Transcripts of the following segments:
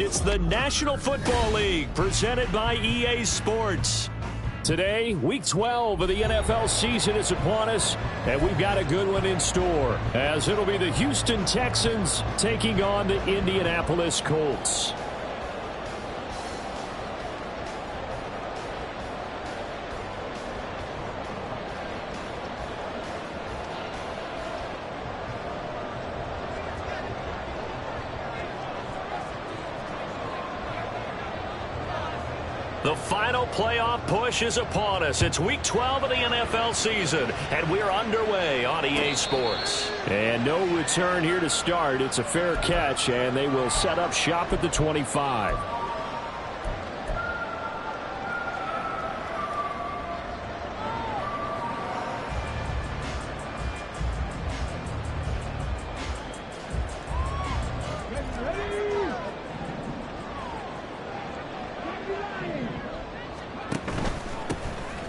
It's the National Football League presented by EA Sports. Today, Week 12 of the NFL season is upon us, and we've got a good one in store, as it'll be the Houston Texans taking on the Indianapolis Colts. The final playoff push is upon us. It's Week 12 of the NFL season, and we're underway on EA Sports. And no return here to start. It's a fair catch, and they will set up shop at the 25.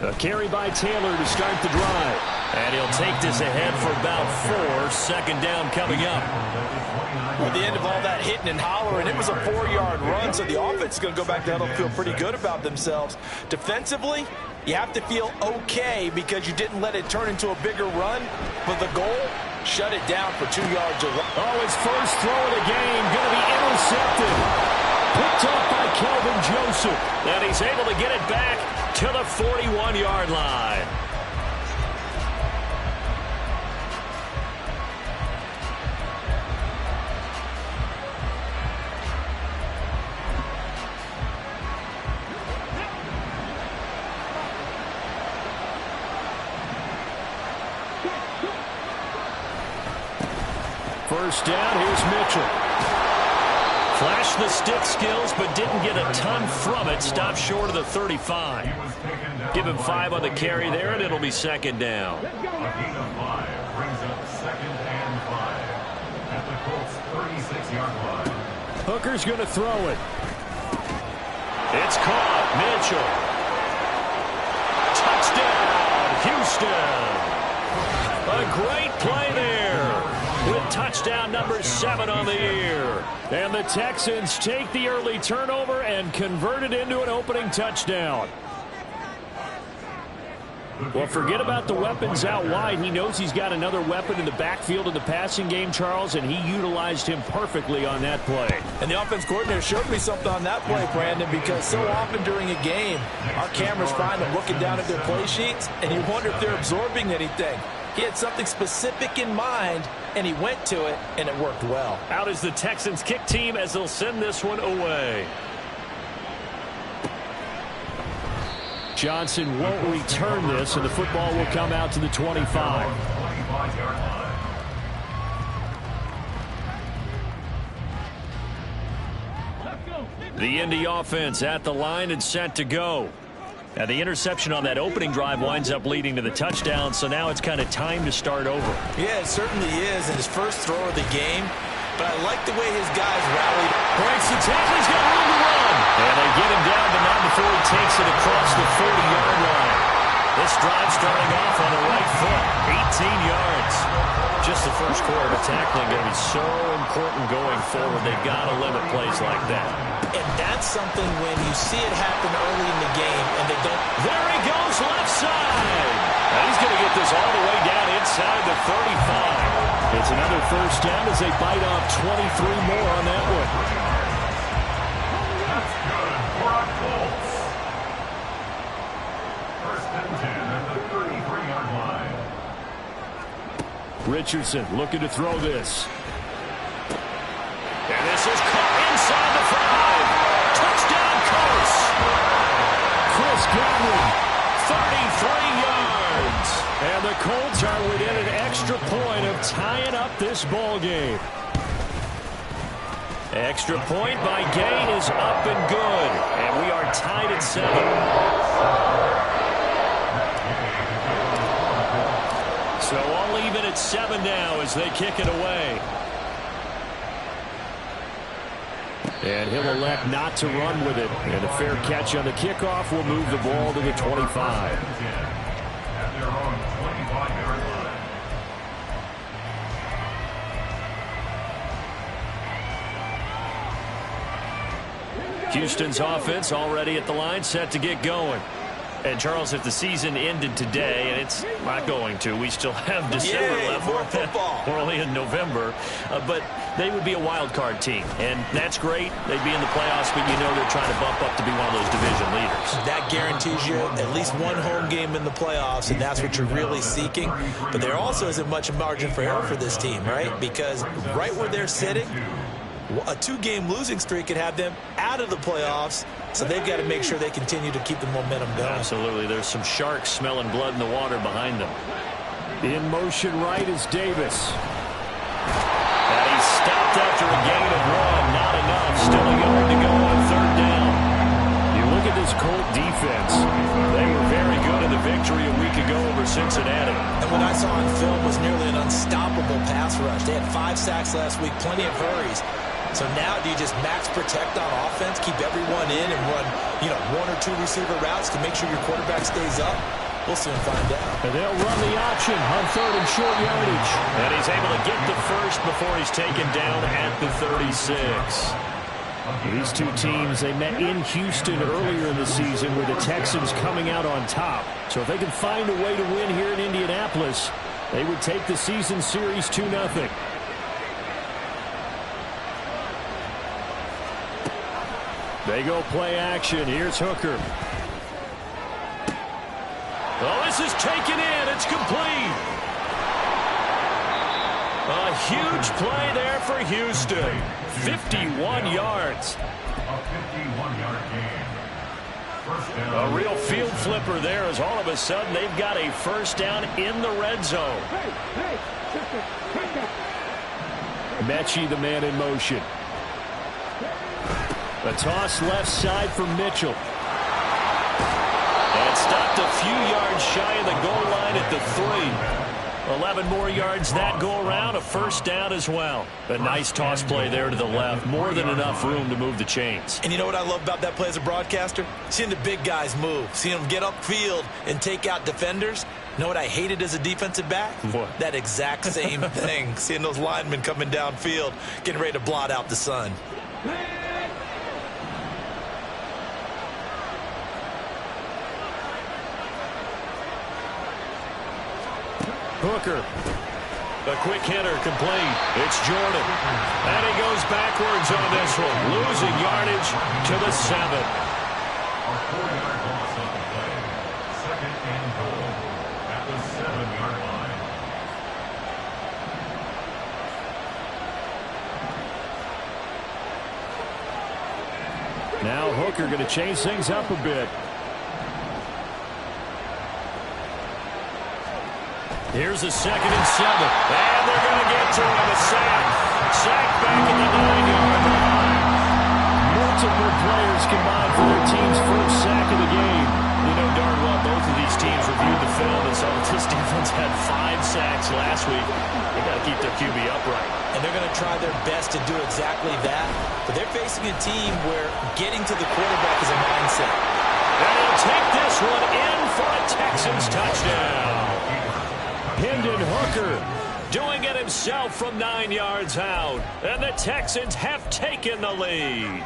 A carry by Taylor to start the drive. And he'll take this ahead for about 4. Second down coming up. At the end of all that hitting and hollering, it was a 4-yard run, so the offense is going to go back to huddle and feel pretty good about themselves. Defensively, you have to feel okay because you didn't let it turn into a bigger run. But the goal, shut it down for 2 yards. Oh, his first throw of the game going to be intercepted. Picked off by Kelvin Joseph. And he's able to get it back to the 41-yard line. First down, here's Mitchell. Flashed the stick skills, but didn't get a ton from it. Stopped short of the 35. Give him 5 on the carry there, and it'll be second down. A gain of 5 brings up 2nd and 5 at the Colts' 36-yard line. Hooker's going to throw it. It's caught. Mitchell. Touchdown, Houston. A great play there, with touchdown number 7 on the year. And the Texans take the early turnover and convert it into an opening touchdown. Well, forget about the weapons out wide. He knows he's got another weapon in the backfield of the passing game, Charles, and he utilized him perfectly on that play. And the offense coordinator showed me something on that play, Brandon, because so often during a game, our cameras find them looking down at their play sheets, and you wonder if they're absorbing anything. He had something specific in mind, and he went to it, and it worked well. Out is the Texans kick team as they'll send this one away. Johnson won't return this, and the football will come out to the 25. The Indy offense at the line and set to go. And the interception on that opening drive winds up leading to the touchdown, so now it's kind of time to start over. Yeah, it certainly is, and his first throw of the game. But I like the way his guys rallied. Breaks the tackle, he's got room to run. And they get him down, but not before he takes it across the 40-yard line. This drive starting off on the right foot, 18 yards. Just the first quarter of tackling going to be so important going forward. They've got to limit plays like that. And that's something when you see it happen early in the game and they don't. There he goes, left side. And he's going to get this all the way down inside the 35. It's another first down as they bite off 23 more on that one. That's good for our Colts. First and 10 at the 33-yard line. Richardson looking to throw this. And this is caught inside the 5. Touchdown, Colts. Chris Godwin, 33 yards. And the Colts are within an extra point of tying up this ball game. Extra point by Gay is up and good. And we are tied at 7. So all even at 7 now as they kick it away. And he'll elect not to run with it. And a fair catch on the kickoff will move the ball to the 25. At their own 25-yard line. Houston's offense already at the line, set to get going. And, Charles, if the season ended today, and it's not going to, we still have December left. More football. We're only in November. But they would be a wild card team, and that's great. They'd be in the playoffs, but you know they're trying to bump up to be one of those division leaders. That guarantees you at least one home game in the playoffs, and that's what you're really seeking. But there also isn't much margin for error for this team, right? Because right where they're sitting, a 2-game losing streak could have them out of the playoffs, so they've got to make sure they continue to keep the momentum going. Absolutely. There's some sharks smelling blood in the water behind them. In motion right is Davis. And he's stopped after a gain of 1. Not enough. Still a yard to go on 3rd down. You look at this Colt defense. They were very good in the victory a week ago over Cincinnati. And what I saw on film was nearly an unstoppable pass rush. They had 5 sacks last week, plenty of hurries. So now do you just max protect on offense, keep everyone in, and run, 1 or 2 receiver routes to make sure your quarterback stays up? We'll soon find out. And they'll run the option on 3rd and short yardage. And he's able to get the first before he's taken down at the 36. These two teams, they met in Houston earlier in the season with the Texans coming out on top. So if they can find a way to win here in Indianapolis, they would take the season series 2-0. They go play action. Here's Hooker. Oh, this is taken in. It's complete. A huge play there for Houston. 51 yards. A 51-yard gain. First down. A real field flipper there as all of a sudden they've got a first down in the red zone. Mechie, the man in motion. A toss left side for Mitchell. And stopped a few yards shy of the goal line at the 3. 11 more yards that go around, a first down as well. A nice toss play there to the left. More than enough room to move the chains. And you know what I love about that play as a broadcaster? Seeing the big guys move. Seeing them get upfield and take out defenders. You know what I hated as a defensive back? What? That exact same thing. Seeing those linemen coming downfield, getting ready to blot out the sun. Hooker. A quick hitter complete. It's Jordan. And he goes backwards on this one. Losing yardage to the 7. A 4-yard loss on the play. 2nd and goal at the 7-yard line. Now Hooker going to change things up a bit. Here's a 2nd and 7. And they're going to get to him. A sack. Sack back at the 9-yard line. Multiple players combined for their team's first sack of the game. You know darn well both of these teams reviewed the film and saw that this defense had 5 sacks last week. They got to keep their QB upright. And they're going to try their best to do exactly that. But they're facing a team where getting to the quarterback is a mindset. And he'll take this one in for a Texans touchdown. Hendon Hooker doing it himself from 9 yards out. And the Texans have taken the lead.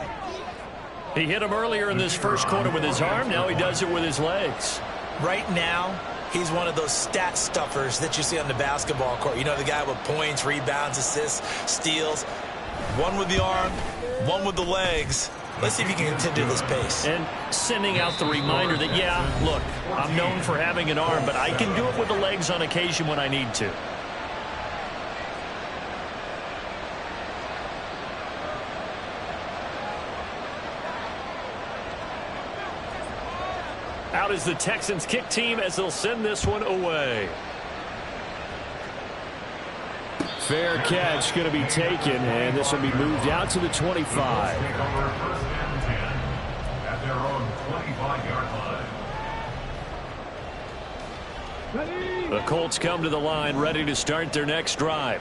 He hit him earlier in this first quarter with his arm. Now he does it with his legs. Right now, he's one of those stat stuffers that you see on the basketball court. You know, the guy with points, rebounds, assists, steals. One with the arm, one with the legs. Let's see if he can continue this pace. And sending out the reminder that, yeah, look, I'm known for having an arm, but I can do it with the legs on occasion when I need to. Out is the Texans kick team as they'll send this one away. Fair catch going to be taken, and this will be moved out to the 25. Take over 1st and 10 at their own 25-yard line. The Colts come to the line ready to start their next drive.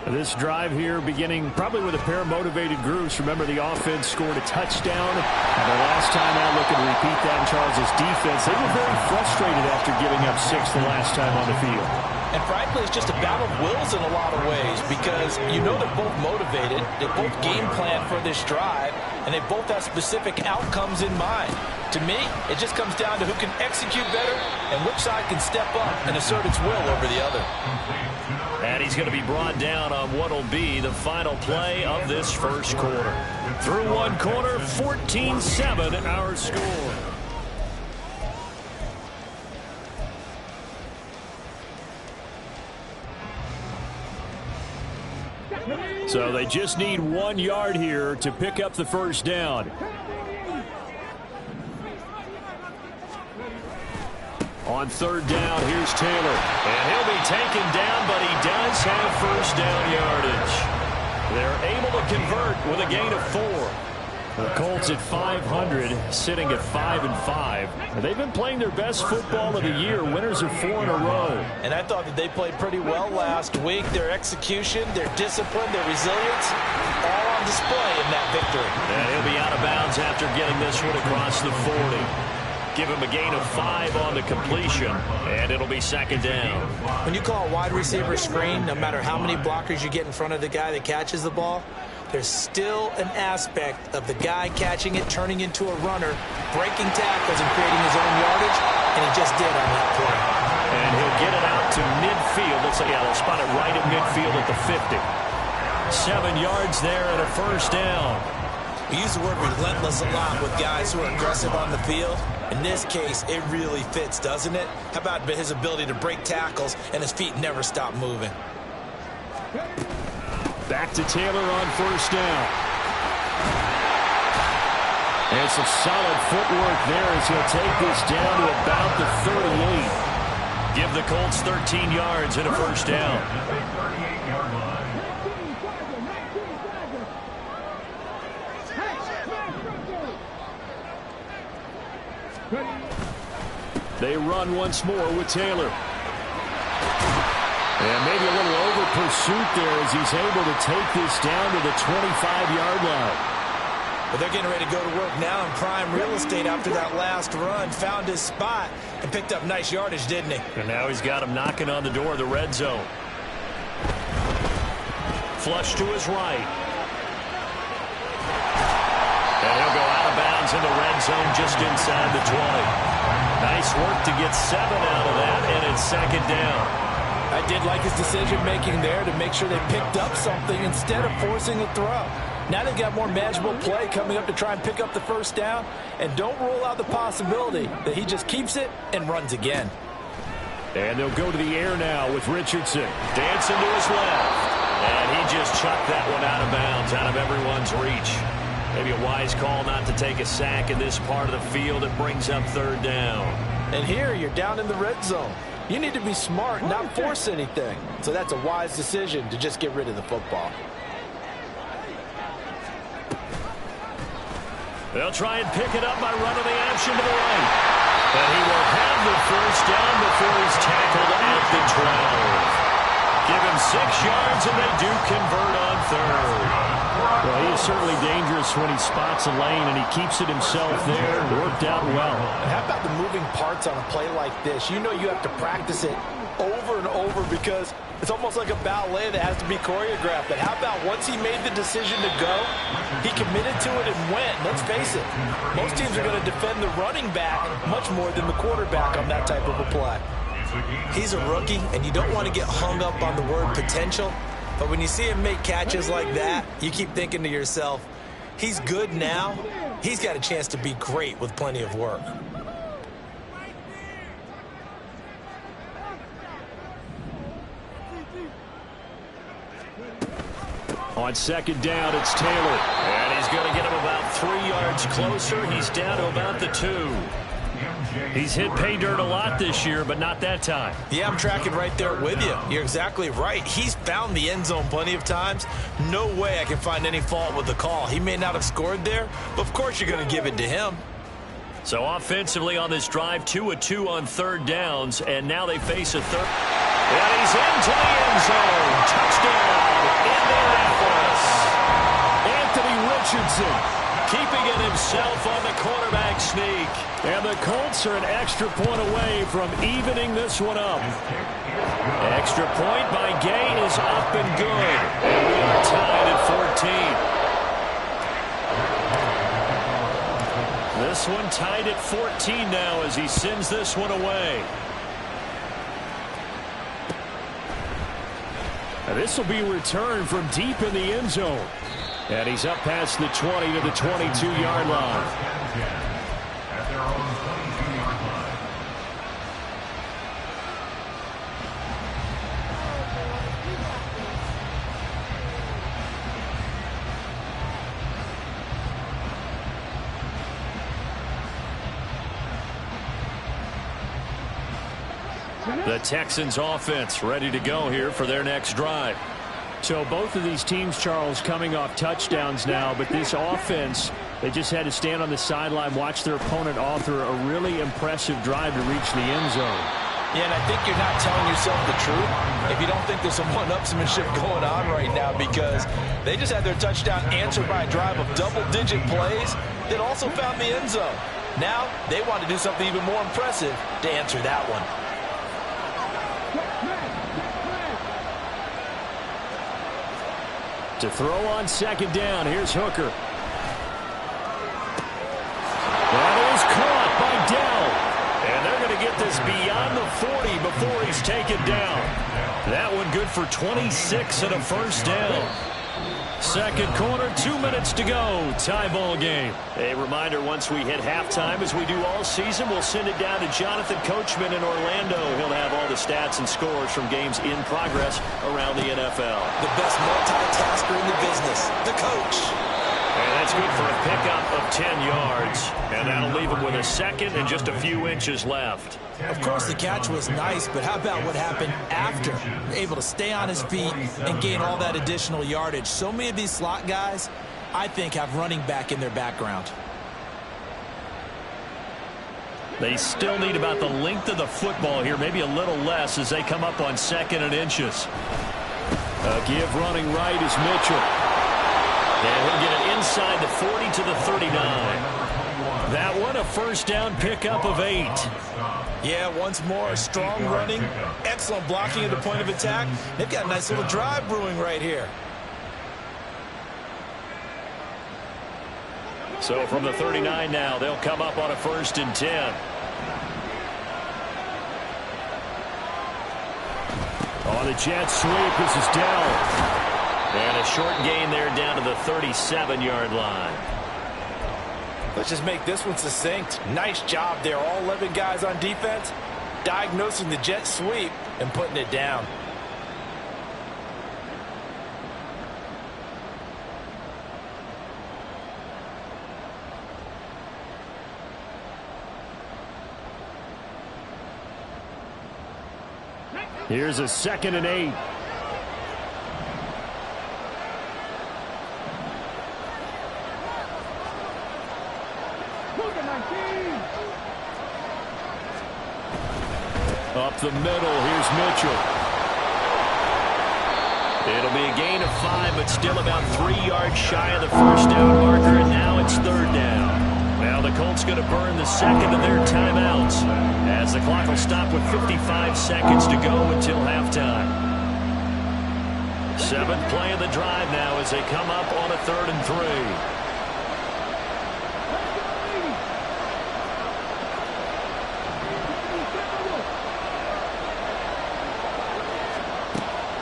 This drive here beginning probably with a pair of motivated groups. Remember, the offense scored a touchdown. And the last time out, looking to repeat that in Charles's defense. They were very frustrated after giving up 6 the last time on the field. And for I frankly, it's just a battle of wills in a lot of ways because you know they're both motivated. They both game plan for this drive, and they both have specific outcomes in mind. To me, it just comes down to who can execute better and which side can step up and assert its will over the other. And he's going to be brought down on what will be the final play of this first quarter. Through one quarter, 14-7 our score. So they just need 1 yard here to pick up the first down. On third down, here's Taylor. And he'll be taken down, but he does have first down yardage. They're able to convert with a gain of 4. The Colts at 500, sitting at 5-5. They've been playing their best football of the year, winners of 4 in a row. And I thought that they played pretty well last week. Their execution, their discipline, their resilience, all on display in that victory. And he'll be out of bounds after getting this one across the 40. Give him a gain of 5 on the completion, and it'll be second down. When you call a wide receiver screen, no matter how many blockers you get in front of the guy that catches the ball, there's still an aspect of the guy catching it, turning into a runner, breaking tackles and creating his own yardage, and he just did on that play. And he'll get it out to midfield. Looks like, yeah, they'll spot it right at midfield at the 50. 7 yards there and a first down. We use the word relentless a lot with guys who are aggressive on the field. In this case, it really fits, doesn't it? How about his ability to break tackles and his feet never stop moving? Back to Taylor on first down. And some solid footwork there as he'll take this down to about the 38. Give the Colts 13 yards and a first down. 38-yard line. They run once more with Taylor. And maybe a little over pursuit there as he's able to take this down to the 25-yard line. But they're getting ready to go to work now in prime real estate after that last run. Found his spot and picked up nice yardage, didn't he? And now he's got him knocking on the door of the red zone. Flush to his right. And he'll go out of bounds in the red zone just inside the 20. Nice work to get 7 out of that, and it's second down. I did like his decision-making there to make sure they picked up something instead of forcing a throw. Now they've got more manageable play coming up to try and pick up the first down, and don't rule out the possibility that he just keeps it and runs again. And they'll go to the air now with Richardson. Dancing to his left. And he just chucked that one out of bounds, out of everyone's reach. Maybe a wise call not to take a sack in this part of the field. It brings up third down. And here you're down in the red zone. You need to be smart, not force anything. So that's a wise decision to just get rid of the football. They'll try and pick it up by running the action to the right. But he will have the first down before he's tackled at the 12. Give him 6 yards, and they do convert on third. Well, he is certainly dangerous when he spots a lane, and he keeps it himself there. Worked out well. And how about the moving parts on a play like this? You know you have to practice it over and over because it's almost like a ballet that has to be choreographed. But how about once he made the decision to go, he committed to it and went. Let's face it, most teams are going to defend the running back much more than the quarterback on that type of a play. He's a rookie, and you don't want to get hung up on the word potential. But when you see him make catches like that, you keep thinking to yourself, he's good now. He's got a chance to be great with plenty of work. On second down, it's Taylor. And he's going to get him about 3 yards closer. He's down to about the 2. He's hit pay dirt a lot this year, but not that time. Yeah, I'm tracking right there with you. You're exactly right. He's found the end zone plenty of times. No way I can find any fault with the call. He may not have scored there, but of course you're going to give it to him. So offensively on this drive, 2 of 2 on third downs, and now they face a third. And he's into the end zone. Touchdown, Indianapolis. Anthony Richardson keeping it himself on the quarterback sneak. And the Colts are an extra point away from evening this one up. Extra point by Gay is up and good. And we are tied at 14. This one tied at 14 now as he sends this one away. And this will be returned from deep in the end zone. And he's up past the 20 to the 22-yard line. At their own 22-yard line. The Texans offense ready to go here for their next drive. So both of these teams, Charles, coming off touchdowns now, but this offense, they just had to stand on the sideline, watch their opponent author a really impressive drive to reach the end zone. Yeah, and I think you're not telling yourself the truth if you don't think there's some one-upsmanship going on right now, because they just had their touchdown answered by a drive of double-digit plays that also found the end zone. Now they want to do something even more impressive to answer that one. To throw on second down, here's Hooker. That is caught by Dell. And they're going to get this beyond the 40 before he's taken down. That one good for 26 and a first down. Second quarter, 2 minutes to go. Tie ball game. A reminder, once we hit halftime, as we do all season, we'll send it down to Jonathan Coachman in Orlando. He'll have all the stats and scores from games in progress around the NFL. The best multitasker in the business, the coach. And that's good for a pickup of 10 yards. And that'll leave him with a second and just a few inches left. Of course, the catch was nice, but how about what happened after? Able to stay on his feet and gain all that additional yardage. So many of these slot guys, I think, have running back in their background. They still need about the length of the football here, maybe a little less as they come up on second and inches. A give running right is Mitchell. And he'll get it inside the 40 to the 39. That one, a first down pickup of 8. Yeah, once more, strong running, excellent blocking at the point of attack. They've got a nice little drive brewing right here. So from the 39 now, they'll come up on a 1st and 10. On the jet sweep, this is Dell. And a short gain there down to the 37-yard line. Let's just make this one succinct. Nice job there. All 11 guys on defense diagnosing the jet sweep and putting it down. Here's a 2nd and 8. Up the middle, here's Mitchell. It'll be a gain of 5, but still about 3 yards shy of the first down marker, and now it's 3rd down. Now the Colts going to burn the second of their timeouts as the clock will stop with 55 seconds to go until halftime. 7th play of the drive now as they come up on a 3rd and 3.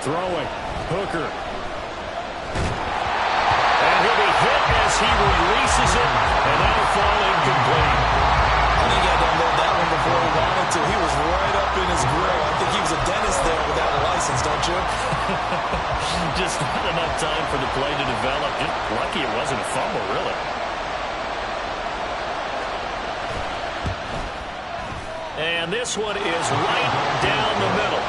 Throwing. Hooker. And he'll be hit as he releases it, and that'll fall incomplete. I think he had to unload that one before he wanted to. He was right up in his grill. I think he was a dentist there without a license, don't you? Just not enough time for the play to develop. Just lucky it wasn't a fumble, really. And this one is right down the middle.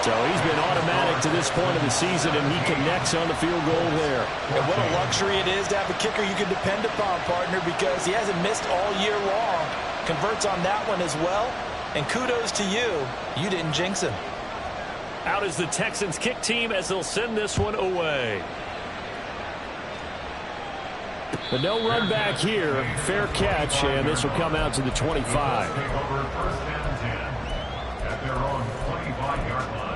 So he's been automatic to this point of the season, and he connects on the field goal there. And what a luxury it is to have a kicker you can depend upon, partner, because he hasn't missed all year long. Converts on that one as well. And kudos to you. You didn't jinx him. Out is the Texans kick team as they'll send this one away. But no run back here. Fair catch, and this will come out to the 25. Take over first and 10 at their own 25-yard line.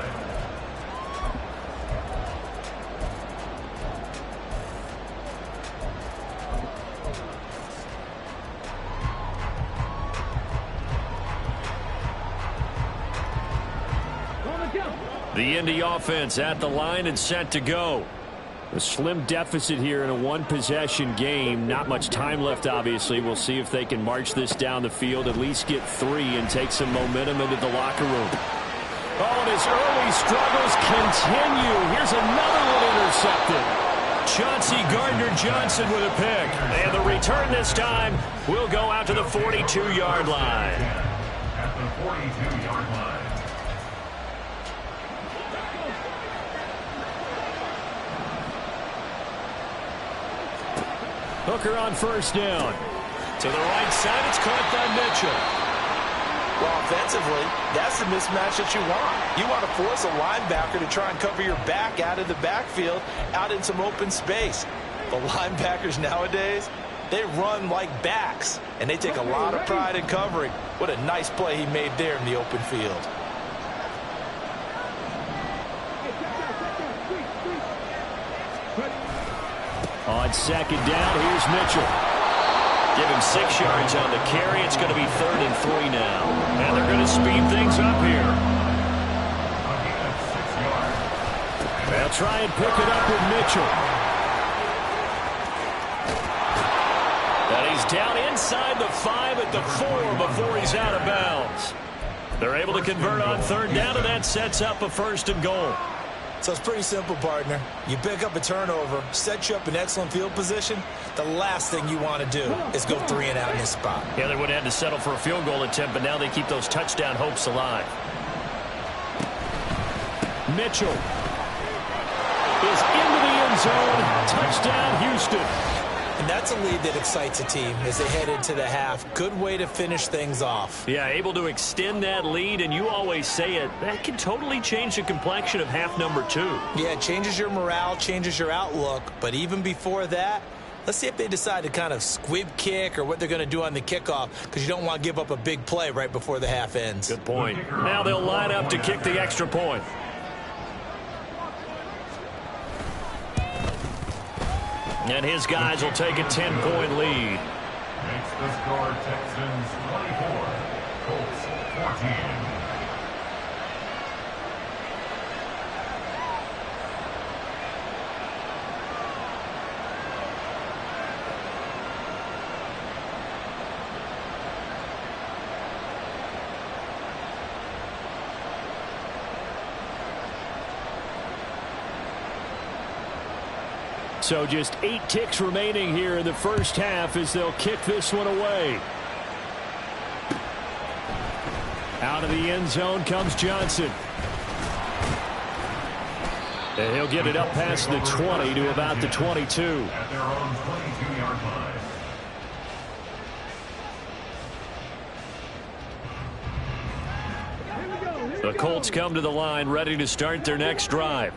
The Indy offense at the line and set to go. A slim deficit here in a one-possession game. Not much time left, obviously. We'll see if they can march this down the field, at least get 3 and take some momentum into the locker room. Oh, and his early struggles continue. Here's another one intercepted. Chauncey Gardner-Johnson with a pick. And the return this time will go out to the 42-yard line. At the 42-yard line. Hooker on first down. To the right side, it's caught by Mitchell. Well, offensively, that's the mismatch that you want. You want to force a linebacker to try and cover your back out of the backfield, out in some open space. The linebackers nowadays, they run like backs, and they take a lot of pride in covering. What a nice play he made there in the open field. On second down, here's Mitchell. Give him 6 yards on the carry. It's going to be 3rd and 3 now. And they're going to speed things up here. Again, 6 yards. They'll try and pick it up with Mitchell. And he's down inside the 5 at the 4 before he's out of bounds. They're able to convert on 3rd down, and that sets up a 1st and goal. So it's pretty simple, partner. You pick up a turnover, set you up in excellent field position. The last thing you want to do is go 3 and out in this spot. Yeah, they would have had to settle for a field goal attempt, but now they keep those touchdown hopes alive. Mitchell is into the end zone. Touchdown, Houston. And that's a lead that excites a team as they head into the half. Good way to finish things off. Yeah, able to extend that lead, and you always say it, that can totally change the complexion of half number 2. Yeah, it changes your morale, changes your outlook. But even before that, let's see if they decide to kind of squib kick or what they're going to do on the kickoff, because you don't want to give up a big play right before the half ends. Good point. Now they'll line up to kick the extra point. And his guys will take a 10-point lead. Makes the score Texans 24, Colts 14. So just 8 ticks remaining here in the first half as they'll kick this one away. Out of the end zone comes Johnson. And he'll get it up past the 20 to about the 22. At their own 22-yard line. The Colts come to the line ready to start their next drive.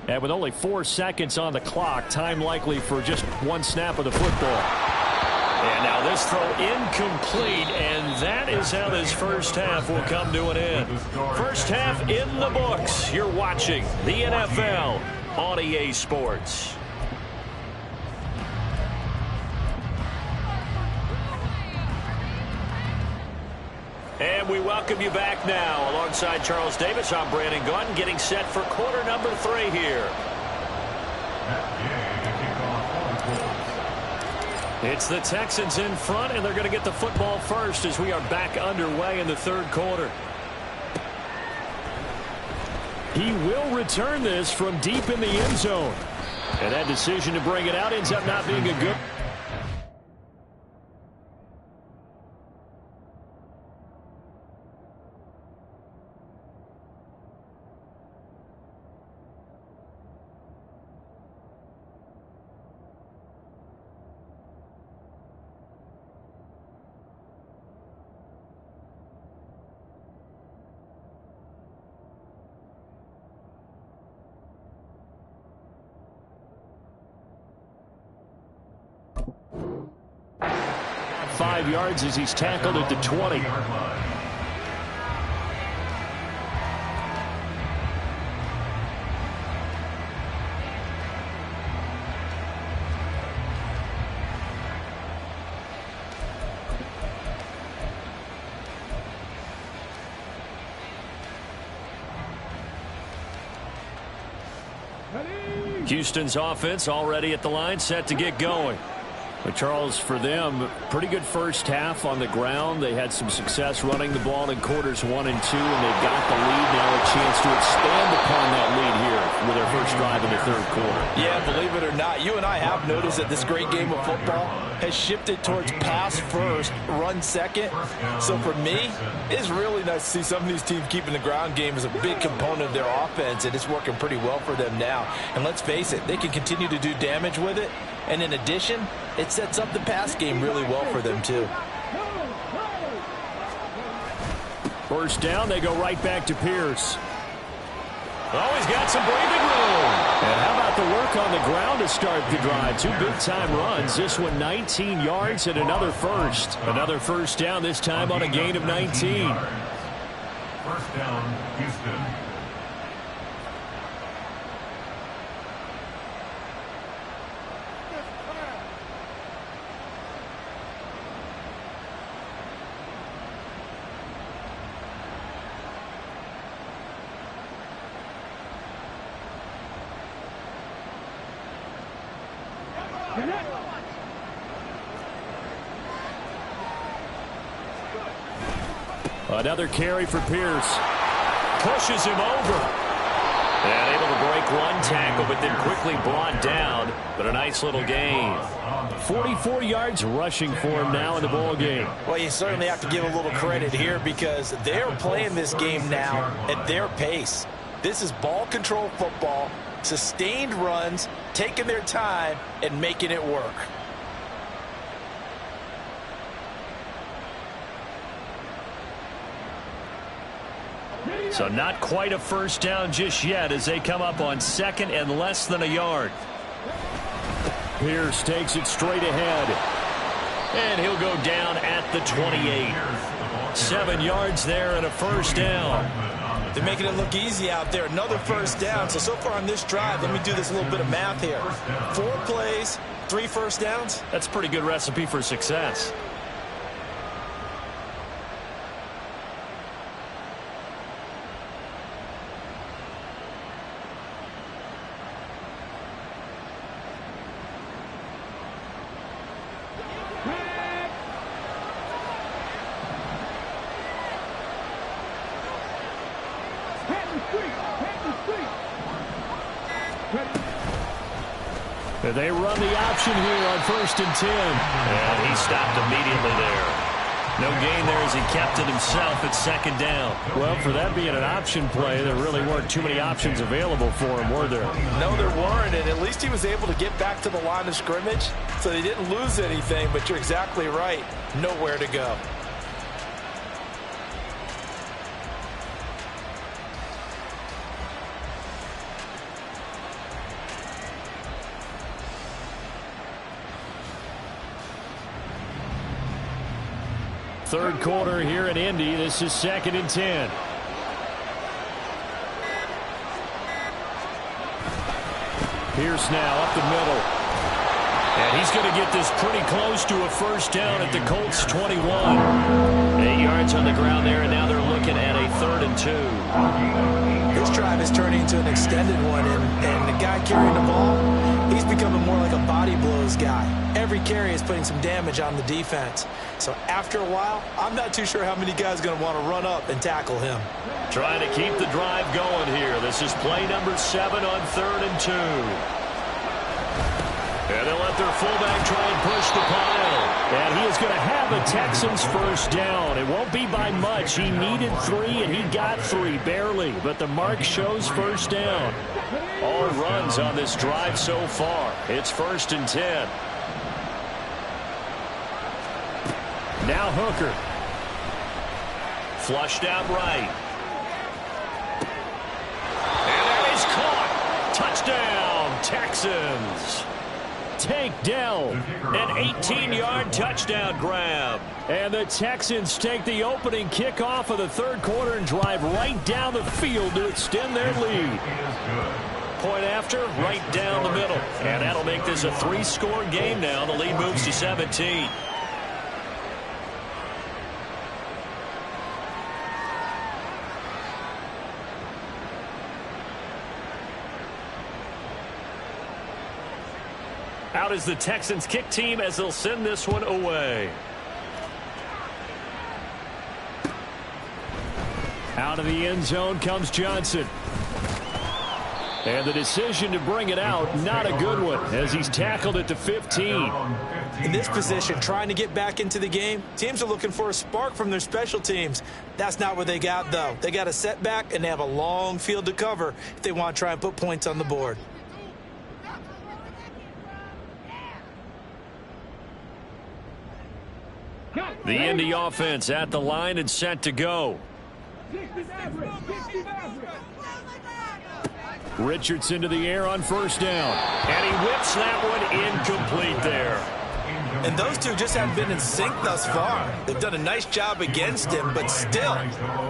And with only 4 seconds on the clock, time likely for just 1 snap of the football. And now this throw incomplete, and that is how this first half will come to an end. First half in the books. You're watching the NFL on EA Sports. And we welcome you back now. Alongside Charles Davis, I'm Brandon Gaudin, getting set for quarter number 3 here. It's the Texans in front, and they're going to get the football first as we are back underway in the 3rd quarter. He will return this from deep in the end zone. And that decision to bring it out ends up not being a good... 5 yards as he's tackled at the 20. Houston's offense already at the line, set to get going. But Charles, for them, pretty good first half on the ground. They had some success running the ball in quarters 1 and 2, and they've got the lead now, a chance to expand upon that lead here with their first drive in the third quarter. Yeah, believe it or not, you and I have noticed that this great game of football has shifted towards pass first, run second. So for me, it's really nice to see some of these teams keeping the ground game as a big component of their offense, and it's working pretty well for them now. And let's face it, they can continue to do damage with it. And in addition, it sets up the pass game really well for them, too. First down, they go right back to Pierce. Oh, he's got some breathing room. And how about the work on the ground to start the drive? 2 big-time runs. This one 19 yards and another first. Another first down, this time on a gain of 19. First down, Houston. Another carry for Pierce. Pushes him over. And able to break one tackle, but then quickly brought down. But a nice little gain. 44 yards rushing for him now in the ball game. Well, you certainly have to give a little credit here because they're playing this game now at their pace. This is ball control football, sustained runs, taking their time, and making it work. So not quite a first down just yet as they come up on second and less than a yard. Pierce takes it straight ahead. And he'll go down at the 28. 7 yards there and a first down. They're making it look easy out there. Another first down. So far on this drive, let me do this little bit of math here. 4 plays, 3 first downs. That's a pretty good recipe for success. They run the option here on 1st and 10. And he stopped immediately there. No gain there as he kept it himself at 2nd down. Well, for that being an option play, there really weren't too many options available for him, were there? No, there weren't, and at least he was able to get back to the line of scrimmage, so they didn't lose anything, but you're exactly right. Nowhere to go. Third quarter here in Indy. This is 2nd and 10. Pierce now up the middle. And he's going to get this pretty close to a first down at the Colts 21. 8 yards on the ground there, and now they're looking at a 3rd and 2. This drive is turning into an extended one, and the guy carrying the ball, he's becoming more like a body blows guy. Every carry is putting some damage on the defense. So after a while, I'm not too sure how many guys are going to want to run up and tackle him. Trying to keep the drive going here. This is play number 7 on 3rd and 2. And they'll let their fullback try and push the pile. And he is going to have the Texans first down. It won't be by much. He needed 3, and he got 3, barely. But the mark shows first down. All runs on this drive so far. It's 1st and 10. Now Hooker. Flushed out right. And that is caught. Touchdown, Texans. takedown. An 18-yard touchdown grab. And the Texans take the opening kickoff of the third quarter and drive right down the field to extend their lead. Point after, right down the middle. And that'll make this a 3-score game now. The lead moves to 17. Out is the Texans kick team as they'll send this one away. Out of the end zone comes Johnson. And the decision to bring it out, not a good one, as he's tackled at the 15. In this position, trying to get back into the game, teams are looking for a spark from their special teams. That's not what they got, though. They got a setback, and they have a long field to cover if they want to try and put points on the board. The Indy offense at the line and set to go. Richardson to the air on first down. And he whips that one incomplete there. And those two just haven't been in sync thus far. They've done a nice job against him, but still,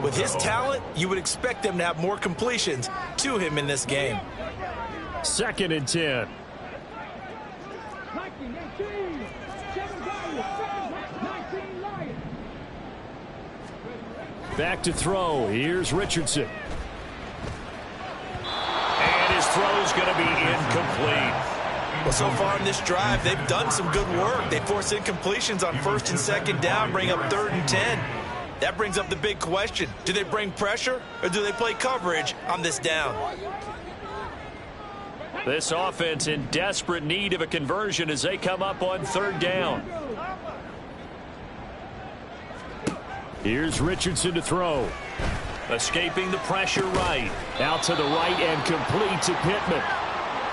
with his talent, you would expect them to have more completions to him in this game. 2nd and 10. Back to throw. Here's Richardson. And his throw's going to be incomplete. Well, so far in this drive, they've done some good work. They force incompletions on 1st and 2nd down, bring up 3rd and 10. That brings up the big question. Do they bring pressure or do they play coverage on this down? This offense in desperate need of a conversion as they come up on 3rd down. Here's Richardson to throw. Escaping the pressure right. Out to the right and complete to Pittman.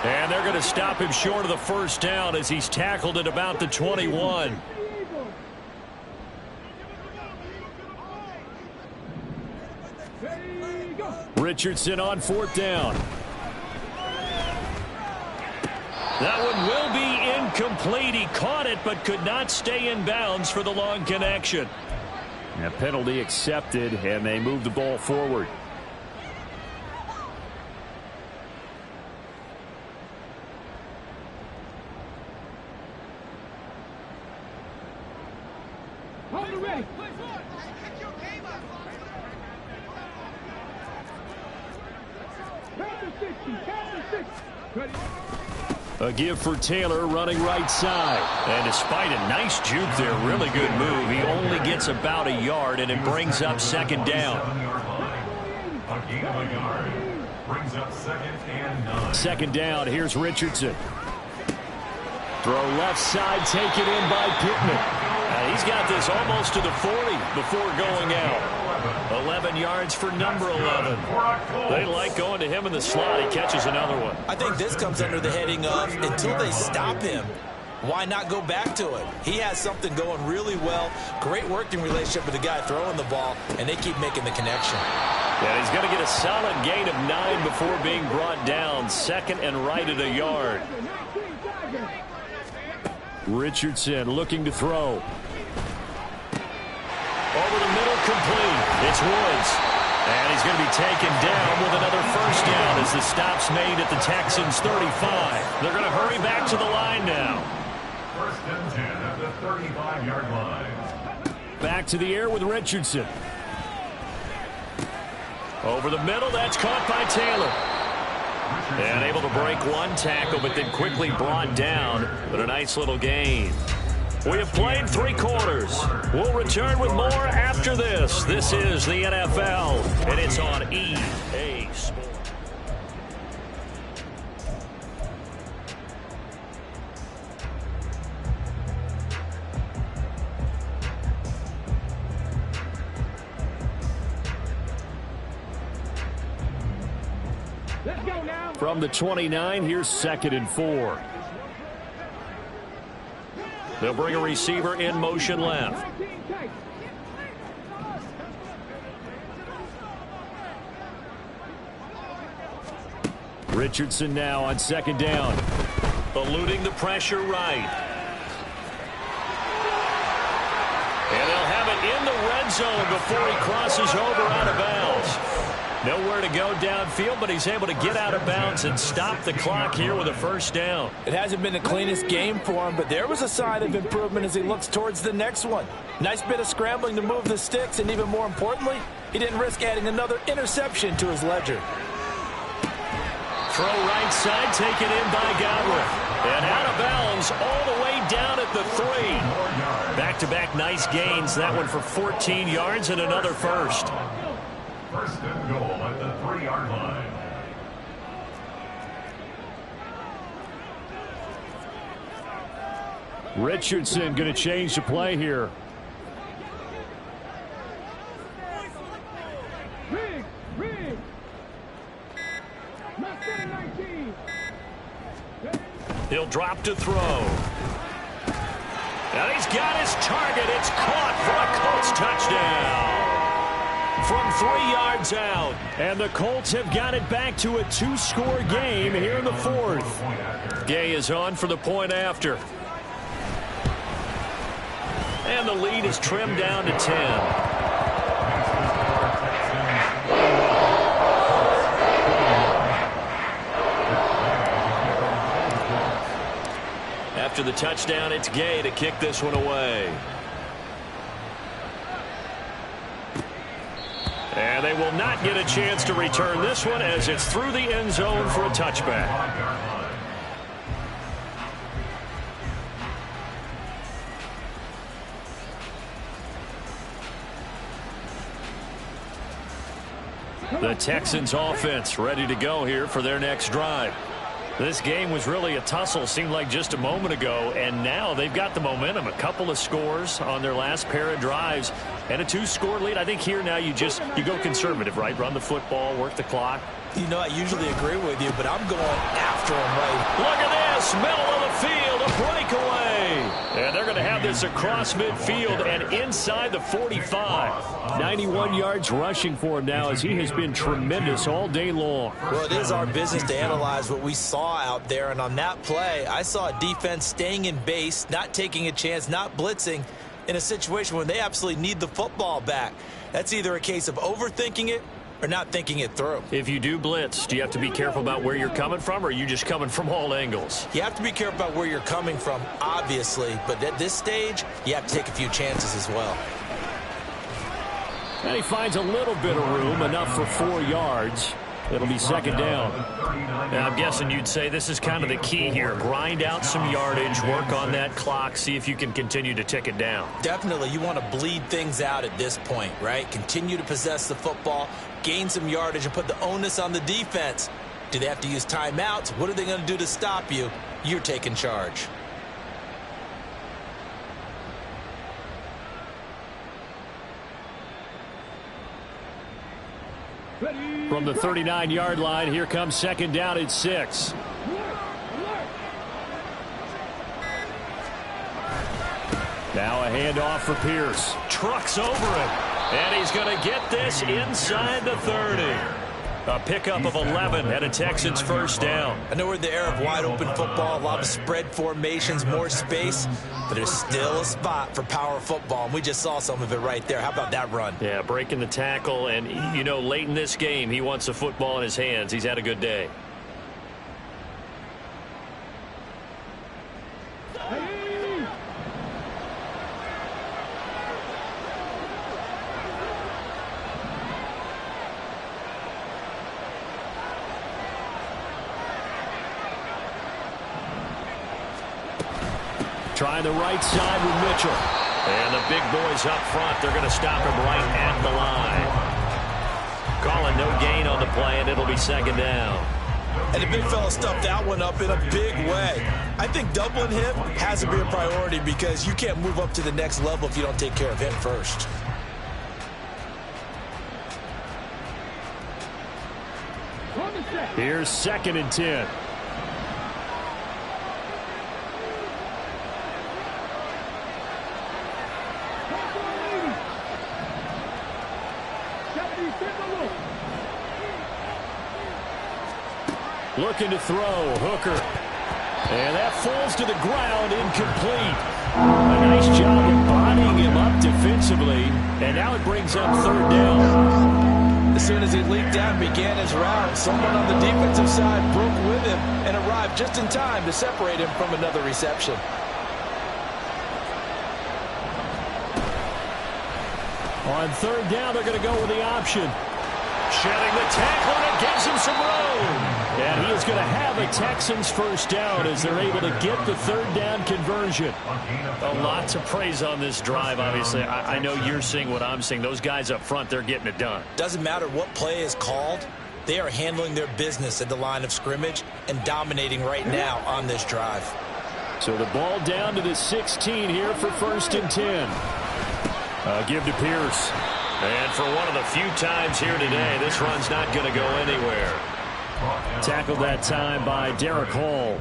And they're going to stop him short of the 1st down as he's tackled at about the 21. Richardson on 4th down. That one will be incomplete. He caught it but could not stay in bounds for the long connection. A penalty accepted, and they move the ball forward. A give for Taylor running right side. And despite a nice juke there, really good move, he only gets about a yard, and it brings up 2nd down. A gain of a yard brings up 2nd and 9. 2nd down, here's Richardson. Throw left side, taken in by Pittman. He's got this almost to the 40 before going out. 11 yards for number 11. They like going to him in the slot. He catches another one. I think this comes under the heading of until they stop him, why not go back to it? He has something going really well. Great working relationship with the guy throwing the ball, and they keep making the connection. Yeah, he's going to get a solid gain of 9 before being brought down. 2nd and right at a yard. Richardson looking to throw. Over the middle, complete. It's Woods. And he's going to be taken down with another 1st down as the stop's made at the Texans' 35. They're going to hurry back to the line now. 1st and 10 at the 35-yard line. Back to the air with Richardson. Over the middle, that's caught by Taylor. And able to break one tackle, but then quickly brought down. But a nice little gain. We have played 3 quarters. We'll return with more after this. This is the NFL, and it's on EA Sports. Let's go now. From the 29, here's 2nd and 4. They'll bring a receiver in motion left. Richardson now on 2nd down. eluding the pressure right. And they'll have it in the red zone before he crosses over out of bounds. Nowhere to go downfield, but he's able to get out of bounds and stop the clock here with a first down. It hasn't been the cleanest game for him, but there was a sign of improvement as he looks towards the next one. Nice bit of scrambling to move the sticks, and even more importantly, he didn't risk adding another interception to his ledger. Throw right side, taken in by Godwin. And out of bounds all the way down at the 3. Back-to-back nice gains. That one for 14 yards and another first. First and goal at the 3-yard line. Richardson going to change the play here. Rig. Not 19. He'll drop to throw. And he's got his target. It's caught for a Colts touchdown. From 3 yards out. And the Colts have got it back to a 2-score game here in the 4th. Gay is on for the point after. And the lead is trimmed down to 10. After the touchdown, it's Gay to kick this one away. And they will not get a chance to return this one as it's through the end zone for a touchback. The Texans offense ready to go here for their next drive. This game was really a tussle, seemed like just a moment ago, and now they've got the momentum. A couple of scores on their last pair of drives and a 2-score lead. I think here now you go conservative, right? Run the football, work the clock. You know, I usually agree with you, but I'm going after him right. Look at this, middle of the field, a breakaway. And they're going to have this across midfield and inside the 45. 91 yards rushing for him now as he has been tremendous all day long. Well, it is our business to analyze what we saw out there, and on that play, I saw a defense staying in base, not taking a chance, not blitzing in a situation where they absolutely need the football back. That's either a case of overthinking it or not thinking it through. If you do blitz, do you have to be careful about where you're coming from, or are you just coming from all angles? You have to be careful about where you're coming from, obviously, but at this stage, you have to take a few chances as well. And he finds a little bit of room, enough for 4 yards. It'll be second down. Now, I'm guessing you'd say this is kind of the key here. Grind out some yardage, work on that clock, see if you can continue to tick it down. Definitely, you want to bleed things out at this point, right? Continue to possess the football, gain some yardage, and put the onus on the defense. Do they have to use timeouts? What are they going to do to stop you? You're taking charge. From the 39-yard line, here comes second down at 6. Now a handoff for Pierce. Trucks over it. And he's going to get this inside the 30. A pickup of 11 and a Texans first down. I know we're in the era of wide-open football, a lot of spread formations, more space, but there's still a spot for power football, and we just saw some of it right there. How about that run? Yeah, breaking the tackle, and, you know, late in this game, he wants the football in his hands. He's had a good day. Trying the right side with Mitchell. And the big boys up front, they're going to stop him right at the line. Calling no gain on the play, and it'll be second down. And the big fella stuffed that one up in a big way. I think doubling him has to be a priority because you can't move up to the next level if you don't take care of him first. Here's second and 10. Looking to throw. Hooker. And that falls to the ground, incomplete. A nice job of bodying him up defensively. And now it brings up third down. As soon as he leaked out and began his route, someone on the defensive side broke with him and arrived just in time to separate him from another reception. On third down, they're going to go with the option. Shedding the tackle, and it gives him some room. And he is going to have a Texans first down as they're able to get the third down conversion. A lot to praise on this drive, obviously. I know you're seeing what I'm seeing. Those guys up front, they're getting it done. Doesn't matter what play is called. They are handling their business at the line of scrimmage and dominating right now on this drive. So the ball down to the 16 here for 1st and 10. Give to Pierce. And for one of the few times here today, this run's not going to go anywhere. Tackled that time by Derek Hall.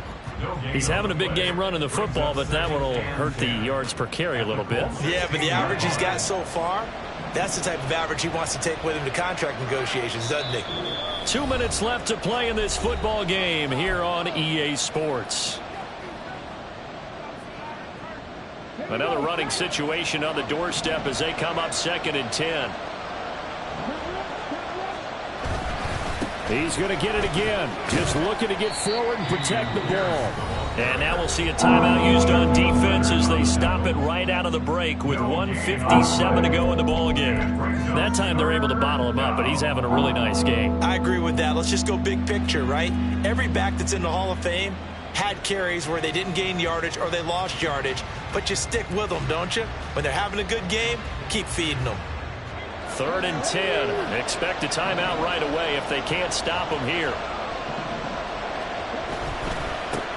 He's having a big game running the football, but that one will hurt the yards per carry a little bit. Yeah, but the average he's got so far, that's the type of average he wants to take with him to contract negotiations, doesn't he? 2 minutes left to play in this football game here on EA Sports. Another running situation on the doorstep as they come up 2nd and 10. He's going to get it again. Just looking to get forward and protect the ball. And now we'll see a timeout used on defense as they stop it right out of the break with 1:57 to go in the ball game. That time they're able to bottle him up, but he's having a really nice game. I agree with that. Let's just go big picture, right? Every back that's in the Hall of Fame had carries where they didn't gain yardage or they lost yardage, but you stick with them, don't you? When they're having a good game, keep feeding them. 3rd and 10. Expect a timeout right away if they can't stop them here.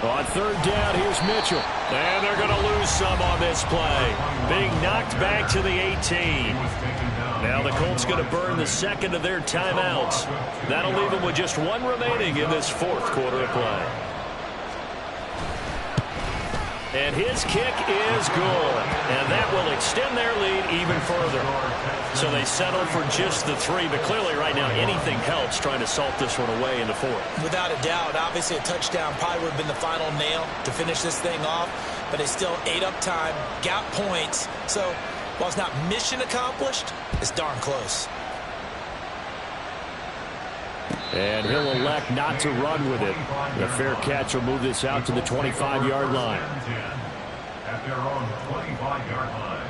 On 3rd down, here's Mitchell. And they're going to lose some on this play. Being knocked back to the 18. Now the Colts going to burn the 2nd of their timeouts. That'll leave them with just 1 remaining in this 4th quarter of play. And his kick is good. And that will extend their lead even further. So they settle for just the 3. But clearly right now anything helps trying to salt this one away in the 4th. Without a doubt. Obviously a touchdown probably would have been the final nail to finish this thing off. But they still ate up time, got points. So while it's not mission accomplished, it's darn close. And he'll elect not to run with it. The fair catch will move this out to the 25-yard line. At their own 25-yard line.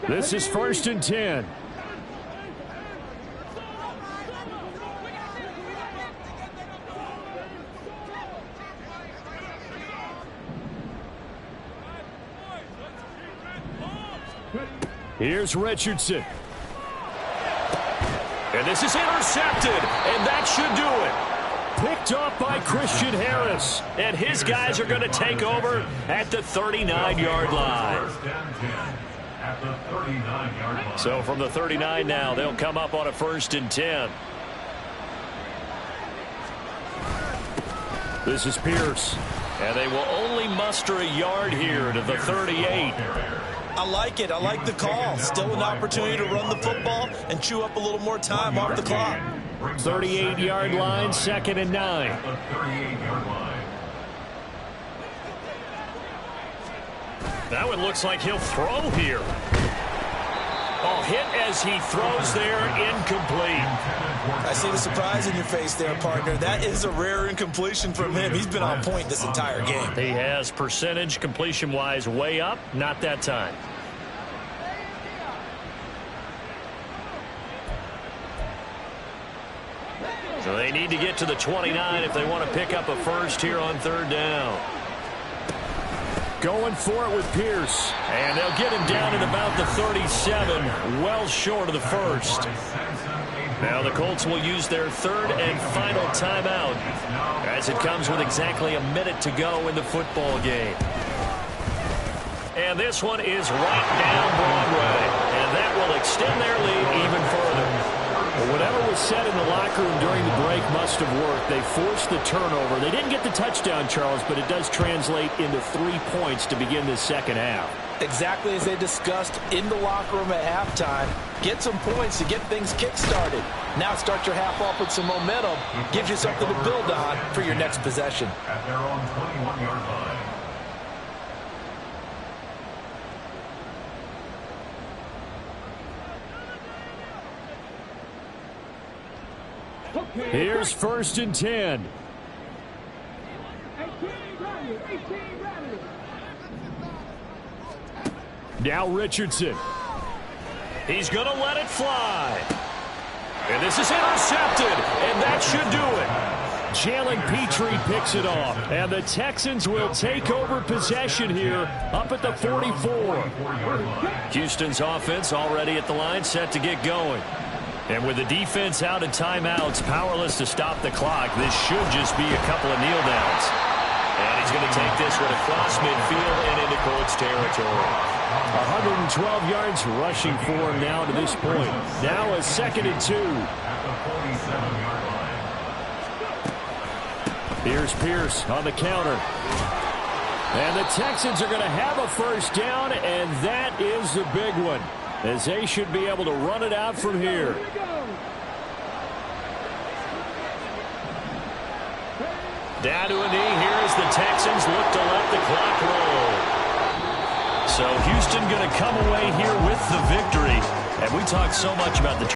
This is 1st and 10. Here's Richardson. And this is intercepted, and that should do it. Picked off by Christian Harris. And his guys are going to take over at the 39-yard line. At the 39-yard line. So from the 39 now, they'll come up on a 1st and 10. This is Pierce. And they will only muster a yard here to the 38. I like it. I like the call. Still an opportunity to run the football and chew up a little more time off the clock. 38-yard line, 2nd and 9. At the 38-yard line. That one looks like he'll throw here. Oh, hit as he throws there, incomplete. I see the surprise in your face there, partner. That is a rare incompletion from him. He's been on point this entire game. He has percentage completion-wise way up, not that time. So they need to get to the 29 if they want to pick up a first here on 3rd down. Going for it with Pierce. And they'll get him down at about the 37, well short of the 1st. Now the Colts will use their 3rd and final timeout as it comes with exactly a minute to go in the football game. And this one is right down Broadway. And that will extend their lead even further. Well, whatever was said in the locker room during the break must have worked. They forced the turnover. They didn't get the touchdown, Charles, but it does translate into 3 points to begin this 2nd half. Exactly as they discussed in the locker room at halftime. Get some points to get things kick-started. Now start your half off with some momentum. Gives you something to build on for your next possession. At their own 21-yard line. Here's 1st and 10. 18 ready. 18 ready. Now Richardson. He's going to let it fly. And this is intercepted, and that should do it. Jalen Petrie picks it off, and the Texans will take over possession here up at the 44. Houston's offense already at the line, set to get going. And with the defense out in timeouts, powerless to stop the clock, this should just be a couple of kneel downs. And he's going to take this one across midfield and into Colts territory. 112 yards rushing for him now to this point. Now a 2nd and 2. At the 47-yard line. Here's Pierce on the counter. And the Texans are going to have a 1st down, and that is the big one, as they should be able to run it out from here. Here we go. Down to a knee here as the Texans look to let the clock roll. So Houston going to come away here with the victory. And we talked so much about the